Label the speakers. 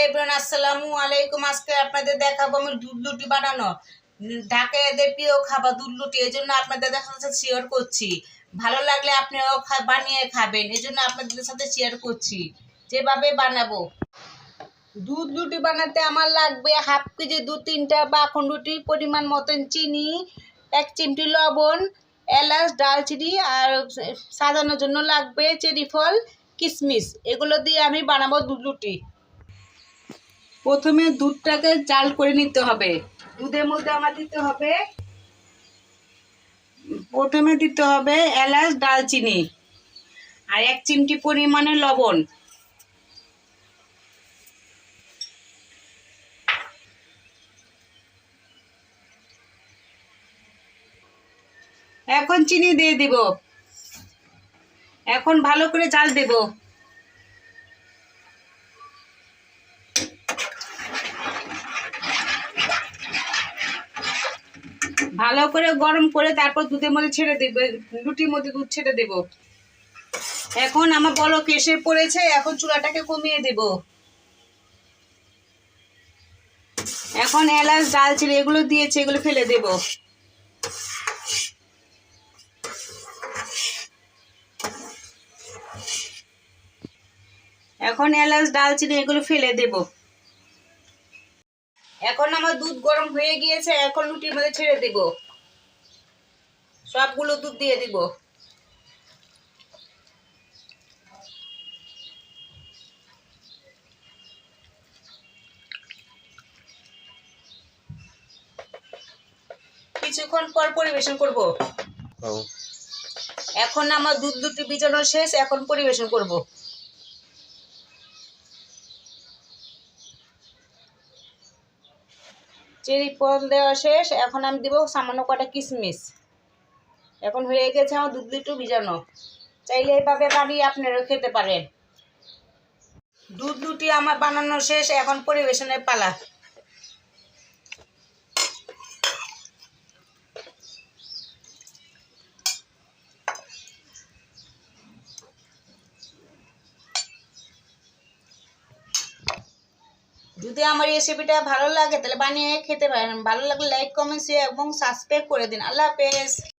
Speaker 1: Everyone, আসসালামু আলাইকুম। আজকে আপনাদের দেখাবো আমি দুধ লুটি বানানো। ঢাকায় এদের প্রিয় খাবার দুধ লুটি, এই জন্য আপনাদের সাথে শেয়ার করছি। ভালো লাগলে আপনিও বানিয়ে খাবেন, এই জন্য আপনাদের সাথে শেয়ার করছি যেভাবে বানাবো। দুধ লুটি বানাতে আমার লাগবে হাফ কেজি দুধ, 3টা মাখন রুটি, পরিমাণ মতন চিনি, 1 চিমটি লবণ, এলাচ, দারচিনি, আর সাজানোর জন্য লাগবে চেরি ফল, কিশমিশ। এগুলো দিয়ে আমি বানাবো দুধ লুটি। প্রথমে দুধটাকে জাল করে নিতে হবে। দুধের মধ্যে আমার প্রথমে দিতে হবে এলাচ, দারচিনি, আর 1 চিমটি পরিমাণে লবণ। এখন চিনি দিয়ে দিব। এখন ভালো করে জাল দেব। ভালো করে গরম করে তারপর দুধের মধ্যে ছেড়ে দেবে, লুটির মধ্যে দুধ ছেড়ে দেব। এখন আমার বলক এসে পড়েছে, এখন চুলাটাকে কমিয়ে দেব। এখন এলাচ, দারচিনি এগুলো দিয়েছে, এগুলো ফেলে দেব। এখন এলাচ, দারচিনি এগুলো ফেলে দেব। এখন আমার দুধ গরম হয়ে গিয়েছে, এখন লুটির মধ্যে ছেড়ে দেব। সবগুলো দুধ দিয়ে দিব। কিছুক্ষণ পর পরিবেশন করব। এখন আমার দুধ লুটি ভিজানো শেষ, এখন পরিবেশন করব। চেরি ফল দেওয়া শেষ, এখন আমি দিব সামান্য কটা কিশমিশ। এখন হয়ে গেছে আমার দুধ লুটি ভিজানো। চাইলে এভাবে বানিয়ে আপনারাও খেতে পারেন। দুধ লুটি আমার বানানো শেষ, এখন পরিবেশনের পালা। যদি আমার রেসিপিটা ভালো লাগে তাহলে বানিয়ে খেতে পারেন। ভালো লাগলে লাইক, কমেন্ট, শেয়ার এবং সাবস্ক্রাইব করে দিন। আল্লাহ হাফেজ।